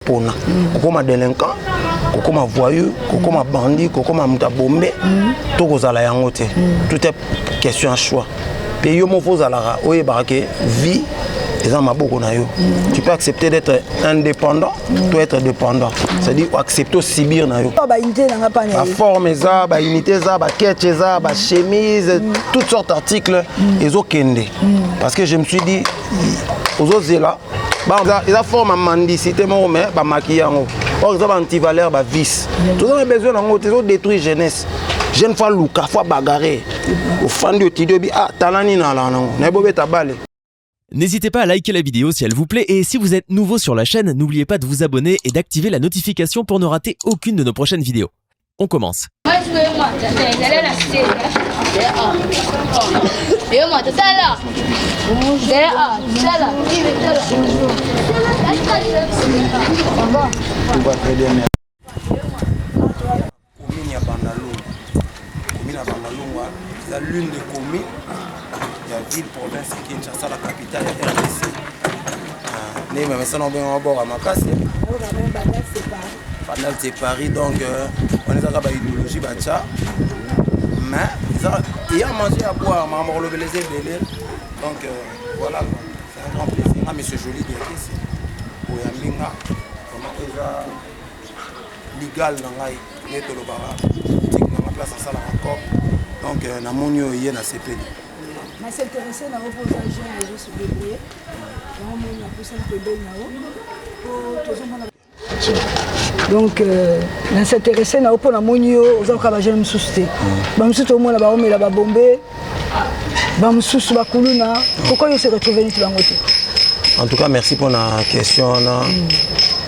pona. Kokoma délinquant, kokoma voyou, kokoma bandit, kokoma muta bombé, tout kozala yango te. Tout est question à choix. Puis yo mo fozala oye barake vie ezan maboko na yo. Tu peux accepter d'être indépendant, tu peux être dépendant. C'est-à-dire accepter subir na yo. La forme ça, ba unité ça, ba ketch ça, ba chemise, toutes sortes d'articles ezo kende. Parce que je me suis dit aux là ils ont forme mendicité mais ba maquiller ngo. Or ils ont anti-valeur ba vice. Tout ça besoin ngo ils ont détruit jeunesse. Jeune fois luka fois bagarrer. Au fan de tidobi ah talani na la ngo. Na bobe tabale. N'hésitez pas à liker la vidéo si elle vous plaît et si vous êtes nouveau sur la chaîne, n'oubliez pas de vous abonner et d'activer la notification pour ne rater aucune de nos prochaines vidéos. On commence. L'une des communes de la ville province qui est la capitale de RDC. Mais ça n'a pas à Makassi. Pendant c'est Paris, donc on est dans l'idéologie Bacha. Mais il y a mangé à boire, maman le baiser belé. Donc voilà, c'est un grand plaisir. Ah, monsieur Joly de ici. Pour Yambinga, comment il a légal dans la Netolobara, dans la place à Sala encore. Donc, na monio hier na CPD. Mais c'est intéressant na reposage à se débrouiller. Na monio na pousse un peu na donc na s'intéresser na pour na monio aux autres ba jeune souci. Ba msuto mo na ba omela ba bombe. Ba msusu ba kuluna. Pourquoi il se retrouver ni bangote? En tout cas, merci pour la question na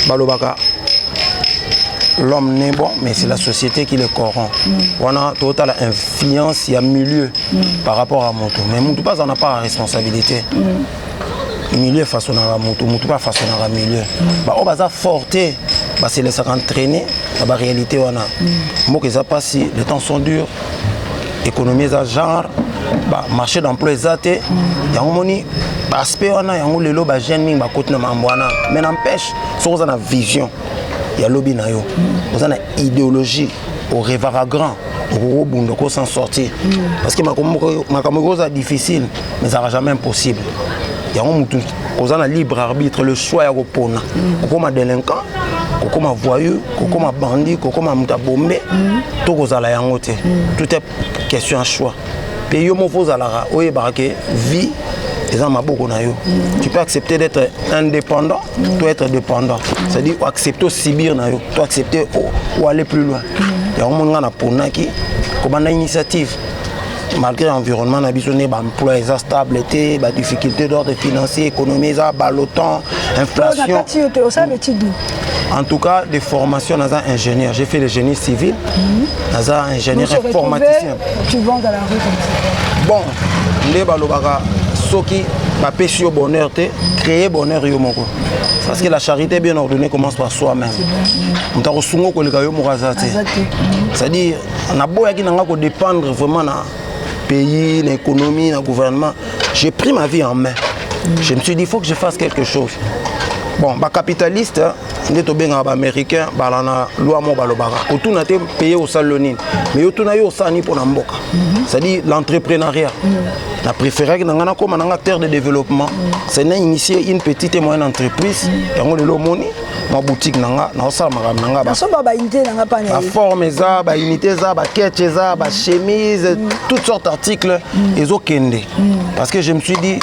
balobaka. L'homme n'est bon, mais c'est la société qui le corrompt. On a totale influence, il y a milieu par rapport à Moto. Mais Moto pas, on n'a pas la responsabilité. Milieu façonnera Moto, Moto pas façonnera milieu. On va forter, c'est laisser entraîner la réalité. On a. Moi que ça passe, les temps sont durs, économie ça genre, marché d'emploi zaté, il y a un moni, aspect on a, il y a un lelo, jeune bah côté na mambwana. Mais n'empêche, sur on a vision. Il y a lobby na yo. Vous avez une idéologie au rêvera grand, au bout de s'en sortir. Parce que ma caméra est difficile, mais ça ne sera jamais impossible. Il y a un libre arbitre, le choix est au pona. Comme un délinquant, comme un voyou, comme un bandit, comme un bombé, tout est question à choix. Puis yo mo fozala oye barake vie tu peux accepter d'être indépendant, tu peux être dépendant. C'est-à-dire accepter subir, tu accepter ou aller plus loin. Il y a un monde qui a une initiative. Malgré l'environnement, l'emploi est stable, la difficulté d'ordre financier, économie, l'OTAN, inflation. En tout cas, des formations dans un ingénieur. J'ai fait le génie civil, dans un ingénieur informaticien. Tu vends dans la rue comme ça? Bon, les balobaka. Qui va pêcher au bonheur, créer bonheur yomoko. Parce que la charité bien ordonnée commence par soi-même. C'est-à-dire, on a beau dépendre vraiment du pays, de l'économie, du gouvernement. J'ai pris ma vie en main. Je me suis dit, il faut que je fasse quelque chose. Bon, les capitalistes, les Américains, les loi autour de payé au salonine. Mais autour de au sani pour l'amboka. C'est-à-dire l'entrepreneuriat. La préférée que nous avons comme un acteur de développement, c'est d'initier une petite et moyenne entreprise. Et on a l'homoni, ma boutique nanga, na osala makam nanga. La forme ça, ba unité ça, ba ketch ça, ba chemise, toutes sortes d'articles ezo kende. Parce que je me suis dit,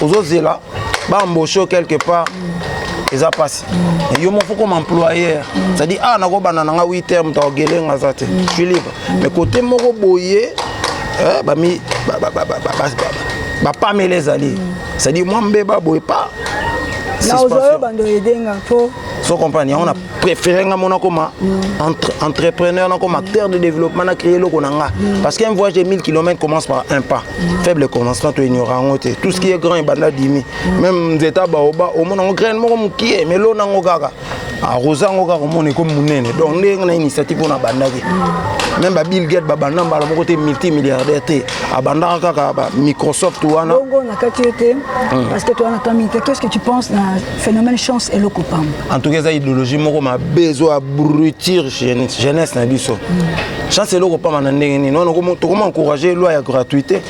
aux autres là, ba embaucher quelque part. Et ça passe. Et yo faut comme employeur. C'est-à-dire ah na ko banana 8 heures m'ta ogelenga zate. Je suis libre. Mais côté moko boyer pas me les alliés. C'est-à-dire moi mbeba boye pas. So compagnie, on a préféré comme entrepreneur, comme acteur de développement, on a créé le Konanga. Parce qu'un voyage de 1000 km commence par un pas. Faible commencement, tu ignorant. Tout ce qui est grand est banda dimi. Même les états baoba, au moins on crée un mot qui est, mais l'eau n'a pas. Rosango ka komone comme munene donc ndenge na initiative on a bandaki même ba Bill Gates ba banda mbala moko te multimilliardaire te abandaka kaka ba Microsoft wana bongo na katiete parce que toi na tamite qu'est-ce que tu penses d'un phénomène chance et le copain en tout cas ça idéologie moko ma besoin abrutir jeunesse na biso chance et le copain na ndenge ni non to comment encourager loi ya gratuité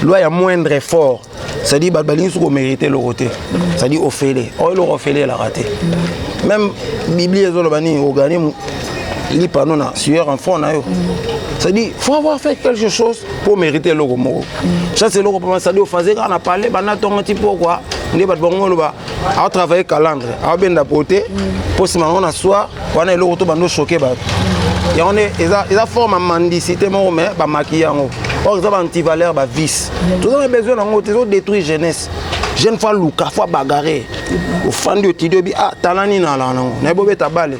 loi ya moindre effort. C'est-à-dire que les gens mérité le côté. C'est-à-dire Ophélie. Oh, il Ophélie l'a raté. Même Bible, ils ont gagné les panneaux sur un fond. C'est-à-dire qu'il faut avoir fait quelque chose pour mériter le mot. Ça, c'est le moment. C'est-à-dire qu'il faut qu'on a parlé, on a un petit peu quoi. On a travaillé calendrier. On a bien d'apporter. Pour ce moment, on a soir, on a le retour, on a choqué. Il y a une forme de mendicité, mais on maquiller. Or, ils ont anti-valeur, vice. Tout ça, on a besoin de détruire la jeunesse. Jeune fois, Luka, fois bagarre. Au fan de Tidio, talani na la non. N'a pas ta balle.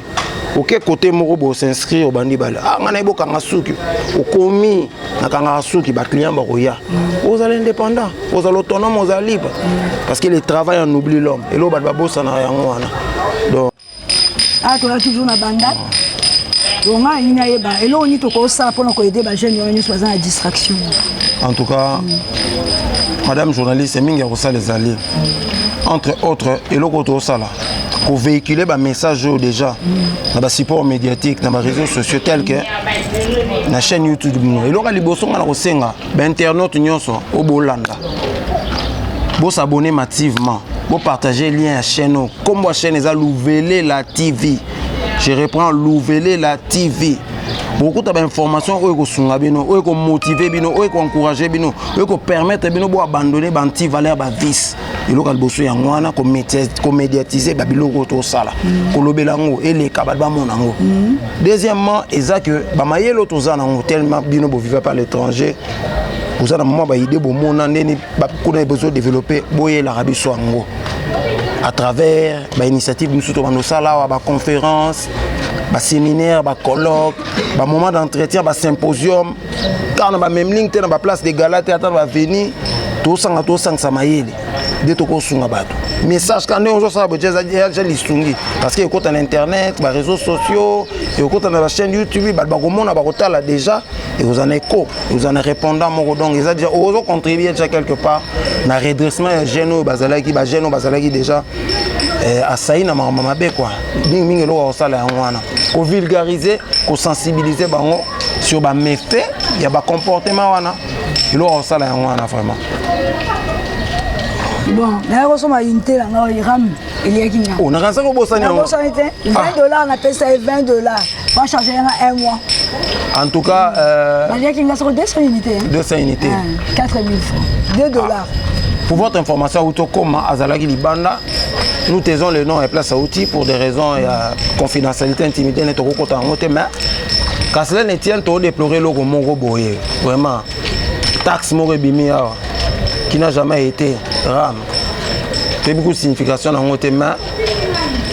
Ok, côté morobo s'inscrire au bandi balle. Ah, on a beau kangasuki. Au commis, na kangasuki, ba client baroya. Vous allez indépendant, vous allez autonome, vous allez libre. Parce que le travail on oublie l'homme. Et l'eau, babo, ça n'a rien. Donc. Ah, tu as toujours la banda. En tout cas, madame journaliste, c'est mingi à les alliés. Entre autres, et l'autre pour véhiculer un message déjà dans le support médiatique, dans les réseaux sociaux tels que la chaîne YouTube. Et l'autre, les bossons à la internautes au Bolanda. Vous s'abonner massivement, vous partager le lien à la chaîne. Comme la chaîne est à Louvelé la TV. Je reprends Louvelé la TV. Beaucoup d'informations qui sont motiver, qui encourager, qui permettre d'abandonner les anti-valeurs, les vices. Et là, il y a des médiatiser les sala, et les deuxièmement, il y a que tellement vivre par l'étranger. Vous avez besoin de développer l'Arabie Saoudite à travers l'initiative de conférences, séminaires, colloques, moments d'entretien, symposium. Quand on a même ligne, on a place de gala, on va venir, tout ça, ça m'a aidé. Message quand on a déjà listungi parce qu'il y a internet, les réseaux sociaux, il y a la chaîne YouTube, déjà et vous en écho, vous en répondant donc ils ont déjà contribué quelque part dans le redressement des jeunes bazalaki déjà à saïna mamabe quoi. Mingi lo osala wana. Ko vulgariser, ko sensibiliser bango sur ba méfaits, il y a ba comportement wana. Il lo osala wana vraiment. Bon, là, on a une telle, on a une rame, il y a qui n'a. On a un $20, on appelle ça $20. On va changer un mois. En tout cas, il y a qui n'a sur 200 unités. 200 unités. 4 000 francs. $2. Pour votre information, Autocom, Azalagi Libanda, nous taisons le nom et place à outils pour des raisons de confidentialité, intimité, mais quand cela ne tient, tu déplorer le Moro Boye. Vraiment, taxe Morébimia. Qui n'a jamais été rame. Il y a beaucoup de signification dans notre main.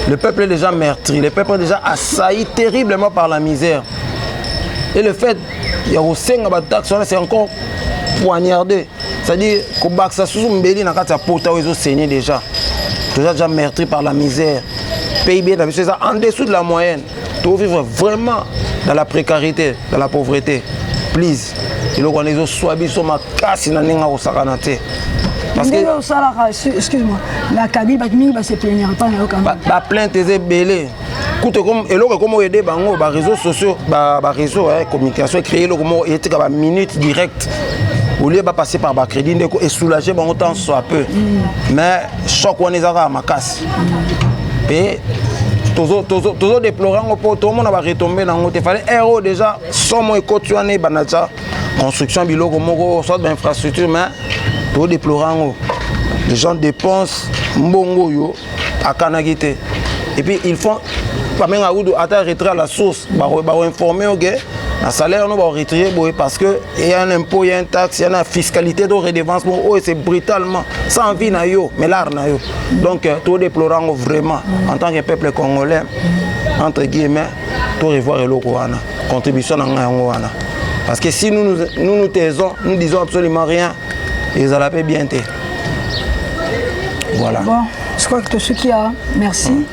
Le peuple est déjà meurtri, le peuple est déjà assailli terriblement par la misère. Et le fait, il y a aussi un taxe, c'est encore poignardé. C'est-à-dire que ça sous mbeli na kata pota ozo saigné déjà. Déjà meurtri par la misère. PIB c'est en dessous de la moyenne. Tu vivre vraiment dans la précarité, dans la pauvreté. Please. Il faut qu'on ait soibi sur ma casse na ninga au sakanate. Parce que excuse-moi, la Kabylie va se plaindre pas na okamba. Ba plainte est belé. Écoute comme et là comment aider bango ba réseaux sociaux ba réseau communication créer le comment était ba minute direct. Au lieu de passer par ba crédit et soulager bango temps soit peu. Mais choc on est à ma casse. Et toujours déplorant pour tout le monde va retomber dans notre fallait héros déjà somme écotuané banacha construction biloko moko sorte d'infrastructure mais tout déplorant les gens dépensent mbongo yo à kanagité et puis ils font pas même à retirer à la source ba informer OK la salaire nous va retirer parce que il y a un impôt, il y a une taxe, il y a une fiscalité de redevance oh c'est brutalement sans vie na yo mais l'art na yo donc tout déplorant vraiment en tant que peuple congolais entre guillemets tout revoir le wana contribution na yango wana parce que si nous taisons nous disons absolument rien ils allaient pas bien te voilà bon je crois que tout ce qu'il y a merci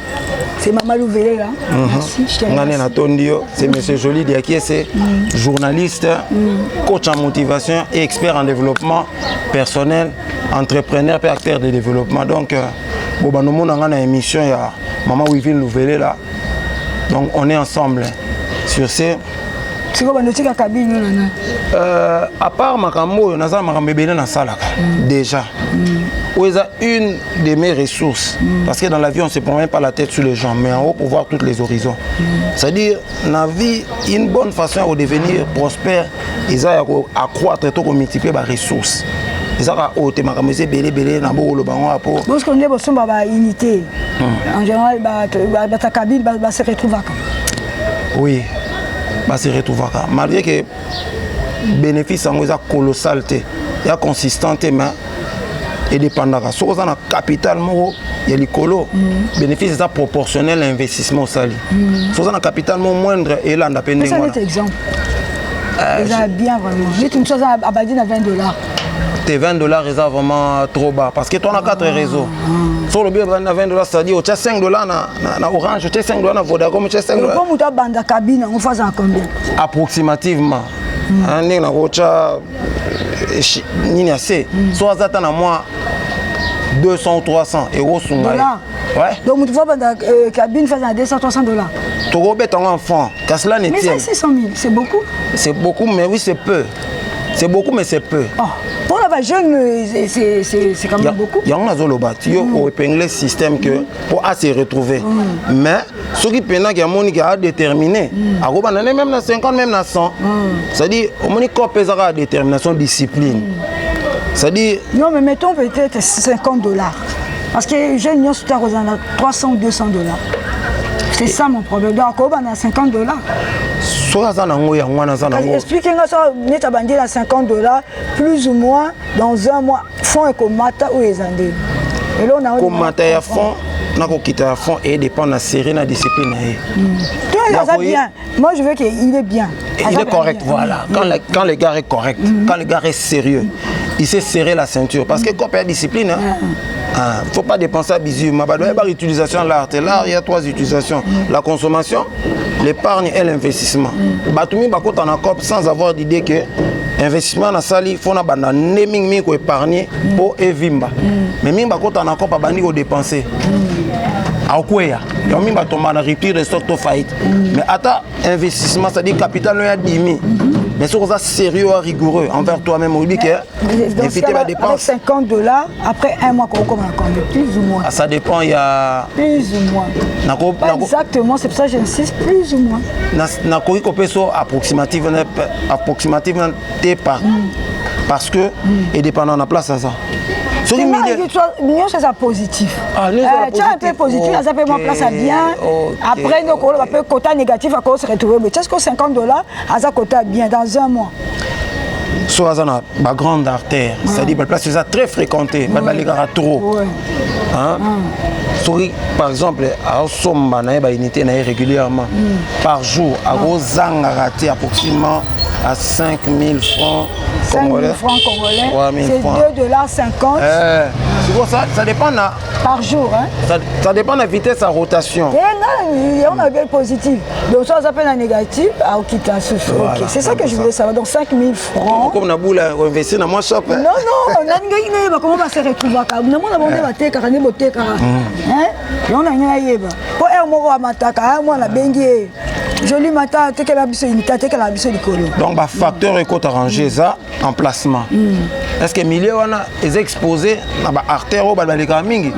c'est Maman Louvélé là. Merci, je te remercie. C'est M. Joly Diakie, c'est journaliste, coach en motivation et expert en développement personnel, entrepreneur et acteur de développement. Donc, nous avons une émission, il y a Maman Wivine Louvélé là. Donc, on est ensemble. Sur ces... C'est quoi la cabine? À part Makambo, nous avons dans salle déjà. Où est une de mes ressources. Parce que dans la vie, on ne se promène pas la tête sur les gens, mais en haut pour voir tous les horizons. C'est-à-dire, dans la vie, une bonne façon de devenir prospère, ils ont accroître et multiplier les ressources. Ils ont accroître parce qu'on est une unité. En général, ta cabine se retrouve. Oui, se retrouve. Malgré que le bénéfice est colossal, il y a consistant, mais et dépendant. Si vous avez un capital, il y a l'écolo. Le bénéfice est proportionnel à l'investissement. Si vous avez un capital moindre, et là, on a peine. C'est un exemple. C'est bien vraiment. Dites une chose à Badine à $20. Tes $20 est vraiment trop bas. Parce que tu as 4 réseaux. Sur le bio, $20, c'est-à-dire tu as $5 dans Orange, tu as $5 dans Vodacom, tu as $5. Comme tu as bande cabine, on fait en combien? Approximativement. Soit ça à moi 200 ou 300 euros sur ouais. Donc tu vois la cabine fait à $200-300. Tu as un enfant, mais ça c'est 100 000, c'est beaucoup. C'est beaucoup, mais oui c'est peu. C'est beaucoup, mais c'est peu. Oh. Pour la jeune, c'est quand même beaucoup. Il y a un zolobat, il y a un épinglé système que pour se retrouver. Mais ceux qui peinent qui a déterminé, même dans 50, même dans 100, c'est-à-dire qu'on peut la détermination, discipline. C'est-à-dire. Non, mais mettons peut-être $50. Parce que les jeunes, ils ont 300 ou $200. C'est ça mon problème. Donc, on a $50. Expliquez-moi ça, vous êtes abandonné à $50, plus ou moins, dans un mois, fonds et comata ou les andés. Et là, on a un fonds, on a quitté un fonds et dépend de la série, de la discipline. Tout est bien. Moi, je veux qu'il est bien. Il est correct, voilà. Quand le gars est correct, quand le gars est sérieux, il sait serrer la ceinture. Parce que quand il y a discipline, il ne faut pas dépenser à bisous. Il y a l'utilisation de l'art. L'art, il y a 3 utilisations. La consommation, l'épargne et l'investissement. Sans avoir l'idée que l'investissement dans la il faut épargner pour évimba. Mais il faut pas dépenser. Il y a une rupture de stock to fight. Mais attends, investissement, c'est-à-dire capital, il y a 10 000. Mais si vous êtes sérieux et rigoureux envers toi-même, on dit que éviter la dépense. Avec $50, après un mois, on commence plus ou moins. Ça dépend, il y a. Plus ou moins. Pas exactement, c'est pour ça que j'insiste, plus ou moins. Approximativement, parce que, et dépendant de la place, ça. C'est ça positif. Tu as un peu positif, ça fait moins place à bien. Après, on peut quota négatif à cause se retrouver. Mais tu sais que $50, ça quota bien dans un mois. Soit dans la grande artère, c'est-à-dire la place très fréquentée, les gars trop. Par exemple, à Somba, unité régulièrement par jour, à Rosangaraté, approximativement à 5 000 francs. 5 000 francs congolais, c'est $2,50. Ça dépend par jour. Hein? Ça dépend de la vitesse de rotation. On a bien positif. Donc ça s'appelle un négatif à Okita. C'est ça que je voulais savoir. Donc 5 000 francs. Comme on a investi dans mon shop. Non, comment on va se retrouver? Donc, facteur écoute arrangé ça, emplacement. Est-ce que milieu est exposé dans l'artère ou dans les camings?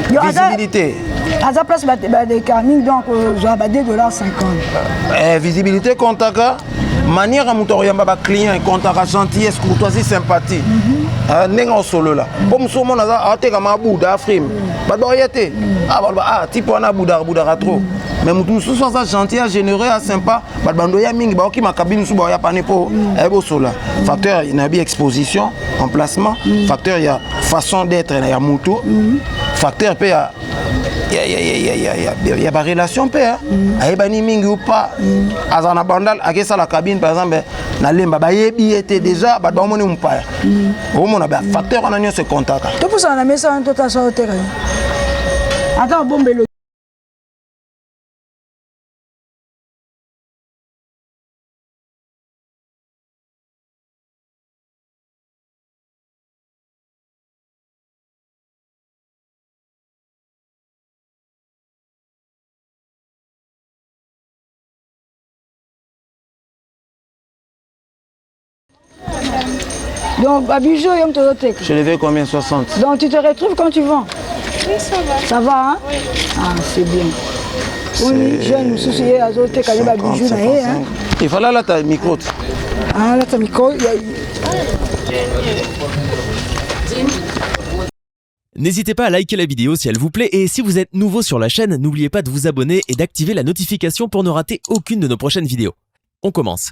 Visibilité. À sa place, des camings, donc, $2,50. Visibilité, contact, manière à monter un client, contact, gentillesse, courtoisie, sympathie. N'est-ce solo là. Comme si on a acheté comme un bout d'Afrique. Type on a Bouddha trop. Mais nous sommes gentils, généreux, sympa. Facteur, il y a bien exposition, emplacement. Facteur, il y a façon d'être, il y a moto. Facteur, il y a des relations. Il y a des mingi ou pas. Azana bandal, à la cabine, par exemple, na lemba était déjà, facteur, on a ce contact. Tout pour ça, on a mis ça en tout à son terrain. Attends, bon, Donc, à bijou, il y a un tozotek. Je l'ai vu combien? 60. Donc, tu te retrouves quand tu vends? Oui, ça va. Ça va, hein? Oui. Ah, c'est bien. Oui, jeune, nous soucions, il y a tozotek, il y a bijou, hein? Il fallait là ta micro. Ah, là, ta micro, il y a... N'hésitez pas à liker la vidéo si elle vous plaît et si vous êtes nouveau sur la chaîne, n'oubliez pas de vous abonner et d'activer la notification pour ne rater aucune de nos prochaines vidéos. On commence.